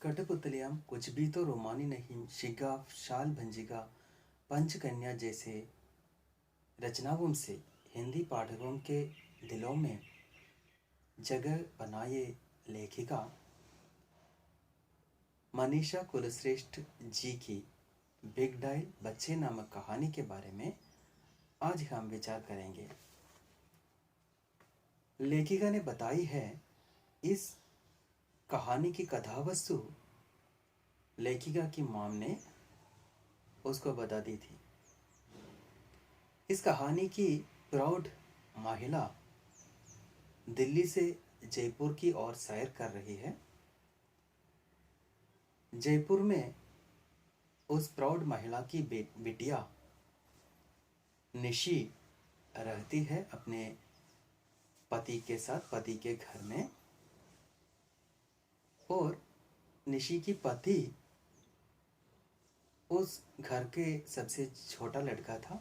कठपुतलियाँ कुछ भी तो रोमानी नहीं, शिगाफ, शाल भंजिका, पंचकन्या जैसे रचनाओं से हिंदी पाठकों के दिलों में जगह बनाए लेखिका मनीषा कुलश्रेष्ठ जी की बिग डाइल बच्चे नामक कहानी के बारे में आज हम विचार करेंगे। लेखिका ने बताई है, इस कहानी की कथावस्तु लेखिका की मॉम ने उसको बता दी थी। इस कहानी की प्राउड महिला दिल्ली से जयपुर की ओर सैर कर रही है। जयपुर में उस प्राउड महिला की बिटिया निशी रहती है अपने पति के साथ, पति के घर में। और निशी की पति उस घर के सबसे छोटा लड़का था,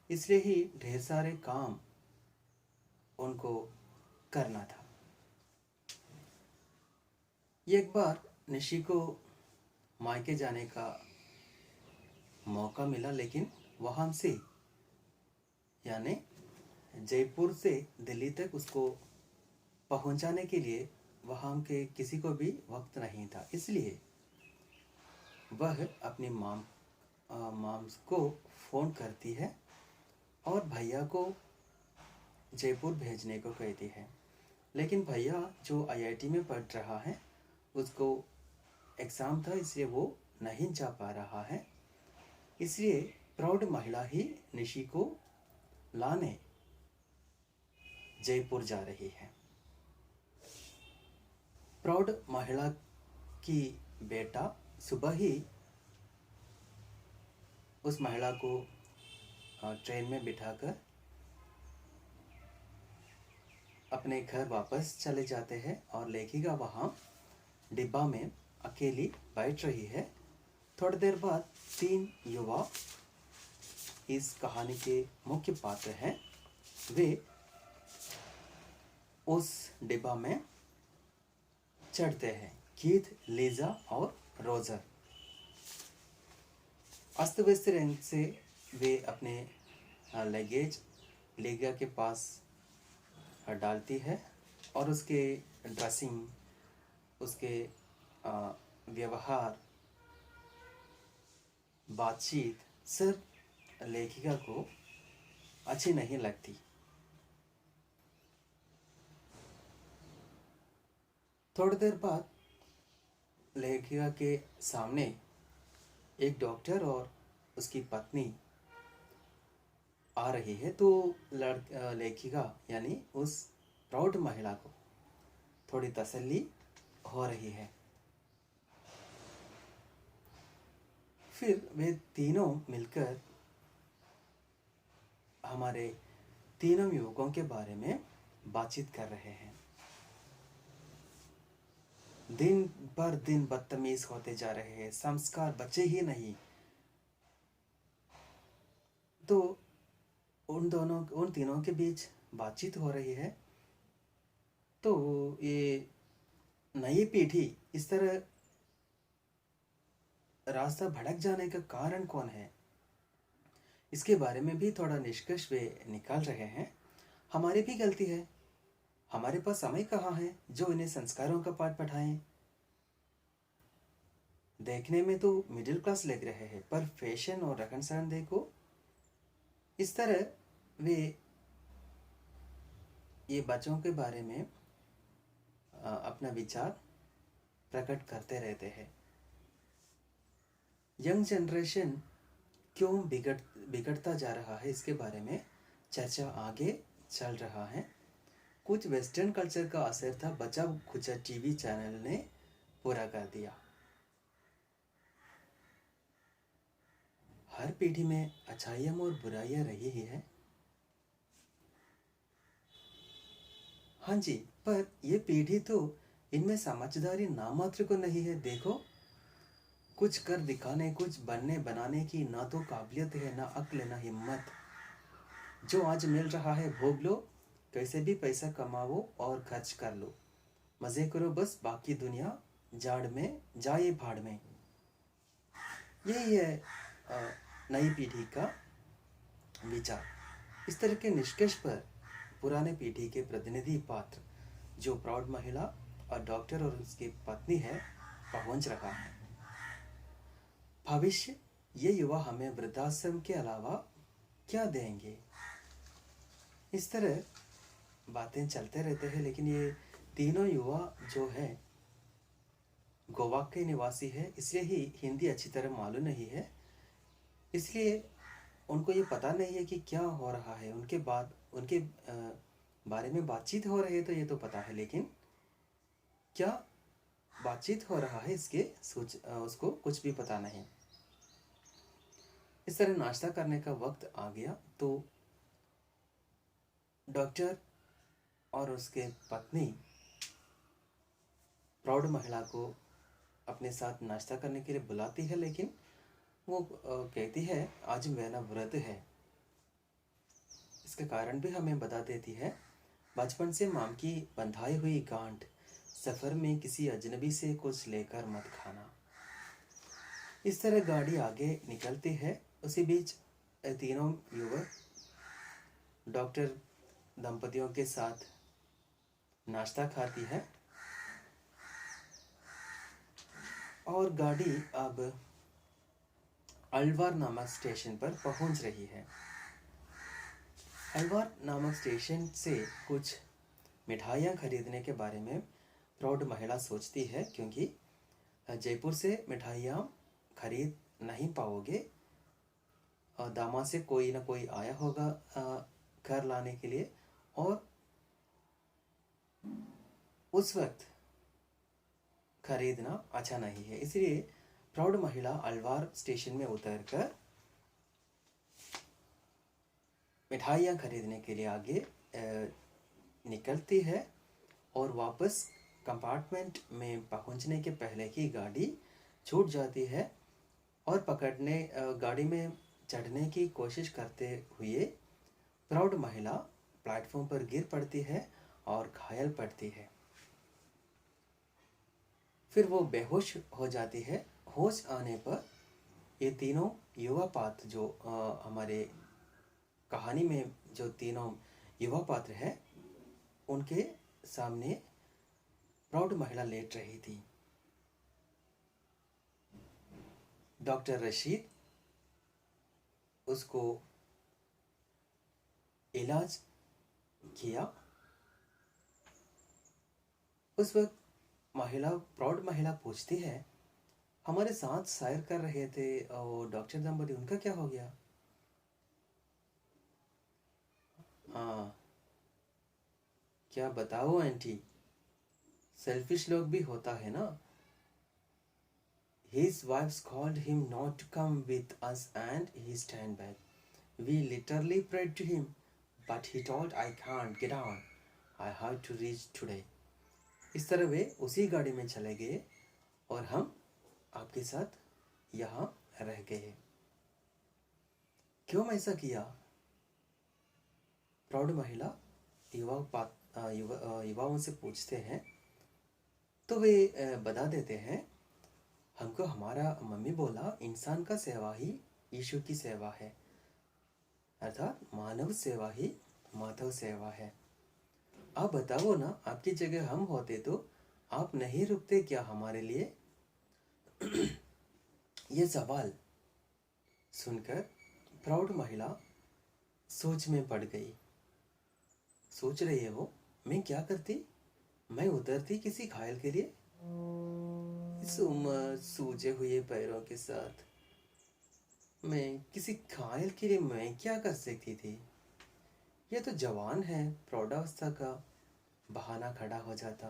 इसलिए ही ढेर सारे काम उनको करना था। एक बार निशी को मायके जाने का मौका मिला, लेकिन वहां से यानी जयपुर से दिल्ली तक उसको पहुंचाने के लिए वहां के किसी को भी वक्त नहीं था। इसलिए वह अपनी माम को फ़ोन करती है और भैया को जयपुर भेजने को कहती है। लेकिन भैया जो आईआईटी में पढ़ रहा है, उसको एग्ज़ाम था, इसलिए वो नहीं जा पा रहा है। इसलिए प्राउड महिला ही निशी को लाने जयपुर जा रही है। प्राउड महिला की बेटा सुबह ही उस महिला को ट्रेन में बिठाकर अपने घर वापस चले जाते हैं और लेखिका वहाँ डिब्बा में अकेली बैठ रही है। थोड़ी देर बाद 3 युवा इस कहानी के मुख्य पात्र हैं। वे उस डिब्बा में चढ़ते हैं, कीथ, लीजा और रोजर। अस्त व्यस्त रंग से वे अपने लगेज लेखिका के पास डालती है और उसके ड्रेसिंग, उसके व्यवहार, बातचीत सब लेखिका को अच्छी नहीं लगती। थोड़ी देर बाद लेखिका के सामने एक डॉक्टर और उसकी पत्नी आ रही है। तो लेखिका यानी उस प्राउड महिला को थोड़ी तसल्ली हो रही है। फिर वे तीनों मिलकर हमारे तीनों युवकों के बारे में बातचीत कर रहे हैं। दिन पर दिन बदतमीज होते जा रहे हैं, संस्कार बचे ही नहीं। तो उन तीनों के बीच बातचीत हो रही है। तो ये नई पीढ़ी इस तरह रास्ता भटक जाने का कारण कौन है, इसके बारे में भी थोड़ा निष्कर्ष वे निकाल रहे हैं। हमारी भी गलती है, हमारे पास समय कहाँ है जो इन्हें संस्कारों का पाठ पढ़ाएं। देखने में तो मिडिल क्लास लग रहे हैं, पर फैशन और रहन सहन देखो। इस तरह वे ये बच्चों के बारे में अपना विचार प्रकट करते रहते हैं। यंग जनरेशन क्यों बिगड़ता जा रहा है, इसके बारे में चर्चा आगे चल रहा है। कुछ वेस्टर्न कल्चर का असर था, बचा खुचा टीवी चैनल ने पूरा कर दिया। हर पीढ़ी में अच्छाइयाँ और बुराइयाँ रही ही है। हाँ जी, पर ये पीढ़ी तो इनमें समझदारी नामात्र को नहीं है। देखो, कुछ कर दिखाने, कुछ बनने बनाने की ना तो काबिलियत है, ना अक्ल, ना हिम्मत। जो आज मिल रहा है भोग लो, कैसे भी पैसा कमाओ और खर्च कर लो, मजे करो बस, बाकी दुनिया जाड़ में जाए भाड़ में, यही है नई पीढ़ी का विचार। इस तरह के निष्कर्ष पर पुराने पीढ़ी के प्रतिनिधि पात्र जो प्रौढ़ महिला और डॉक्टर और उसकी पत्नी है पहुंच रहा है। भविष्य ये युवा हमें वृद्धाश्रम के अलावा क्या देंगे? इस तरह बातें चलते रहते हैं, लेकिन ये तीनों युवा जो है गोवा के निवासी है, इसलिए ही हिंदी अच्छी तरह मालूम नहीं है, इसलिए उनको ये पता नहीं है कि क्या हो रहा है। उनके बाद उनके बारे में बातचीत हो रही है तो ये तो पता है, लेकिन क्या बातचीत हो रहा है इसके उसको कुछ भी पता नहीं। इस तरह नाश्ता करने का वक्त आ गया तो डॉक्टर और उसके पत्नी प्रौढ़ महिला को अपने साथ नाश्ता करने के लिए बुलाती है, लेकिन वो कहती है आज मेरा व्रत है। इसका कारण भी हमें बता देती है। बचपन से माम की बंधाई हुई गांठ, सफर में किसी अजनबी से कुछ लेकर मत खाना। इस तरह गाड़ी आगे निकलती है। उसी बीच तीनों युवक डॉक्टर दंपतियों के साथ नाश्ता खाती है और गाड़ी अब अलवार नामक स्टेशन पर पहुंच रही है। अलवार नामक स्टेशन से कुछ मिठाइयाँ खरीदने के बारे में प्रौढ़ महिला सोचती है, क्योंकि जयपुर से मिठाइयाँ खरीद नहीं पाओगे और दामाद से कोई ना कोई आया होगा घर लाने के लिए, और उस वक्त खरीदना अच्छा नहीं है। इसलिए प्रौढ़ महिला अलवार स्टेशन में उतरकर मिठाइयाँ खरीदने के लिए आगे निकलती है और वापस कंपार्टमेंट में पहुंचने के पहले ही गाड़ी छूट जाती है और गाड़ी में चढ़ने की कोशिश करते हुए प्रौढ़ महिला प्लेटफॉर्म पर गिर पड़ती है और घायल पड़ती है। फिर वो बेहोश हो जाती है। होश आने पर ये तीनों युवा पात्र जो हमारे कहानी में जो तीनों युवा पात्र हैं, उनके सामने प्रौढ़ महिला लेट रही थी। डॉक्टर रशीद उसको इलाज किया। उस वक्त प्रौढ़ महिला पूछती है, हमारे साथ सैर कर रहे थे और डॉक्टर दंपति, उनका क्या हो गया? हाँ, क्या बताओ आंटी, सेल्फिश लोग भी होता है ना। His wives called him not to come with us and he stand back. We literally prayed to him, but he told I can't get on. I have to reach today. इस तरह वे उसी गाड़ी में चले गए और हम आपके साथ यहाँ रह गए। क्यों ऐसा किया? प्रौढ़ महिला युवाओं से पूछते हैं तो वे बता देते हैं, हमको हमारा मम्मी बोला इंसान का सेवा ही ईश्वर की सेवा है, अर्थात मानव सेवा ही माधव सेवा है। आप बताओ ना, आपकी जगह हम होते तो आप नहीं रुकते क्या हमारे लिए? ये सवाल सुनकर प्रौढ़ महिला सोच में पड़ गई। सोच रही है वो, मैं क्या करती? मैं उतरती किसी घायल के लिए? इस उम्र सूजे हुए पैरों के साथ मैं किसी घायल के लिए मैं क्या कर सकती थी? यह तो जवान है, प्रौढ़ावस्था का बहाना खड़ा हो जाता।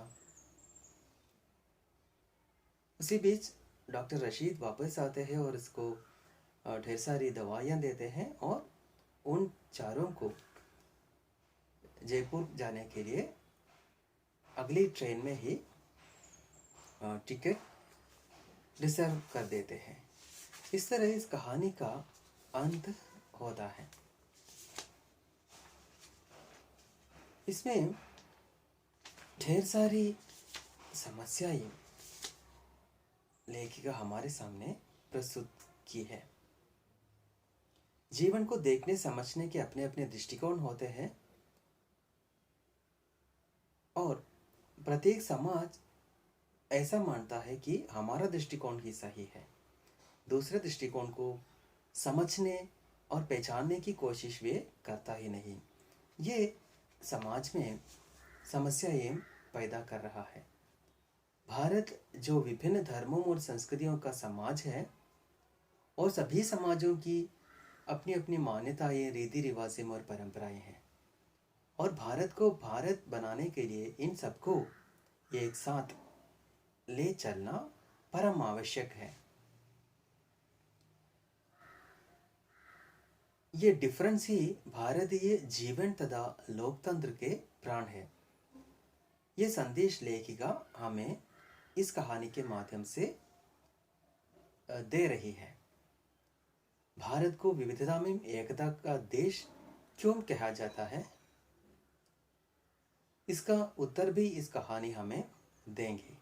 उसी बीच डॉक्टर रशीद वापस आते हैं और इसको ढेर सारी दवाइयाँ देते हैं और उन चारों को जयपुर जाने के लिए अगली ट्रेन में ही टिकट रिजर्व कर देते हैं। इस तरह इस कहानी का अंत होता है। इसमें ढेर सारी समस्याएं लेखिका हमारे सामने प्रस्तुत की है। जीवन को देखने समझने के अपने अपने दृष्टिकोण होते हैं और प्रत्येक समाज ऐसा मानता है कि हमारा दृष्टिकोण ही सही है। दूसरे दृष्टिकोण को समझने और पहचानने की कोशिश वे करता ही नहीं। ये समाज में समस्याएं पैदा कर रहा है। भारत जो विभिन्न धर्मों और संस्कृतियों का समाज है और सभी समाजों की अपनी अपनी मान्यताएं, रीति रिवाजें और परंपराएं हैं, और भारत को भारत बनाने के लिए इन सबको एक साथ ले चलना परम आवश्यक है। ये डिफरेंस ही भारतीय जीवन तथा लोकतंत्र के प्राण है। ये संदेश लेखिका हमें इस कहानी के माध्यम से दे रही है। भारत को विविधता में एकता का देश क्यों कहा जाता है, इसका उत्तर भी इस कहानी हमें देंगे।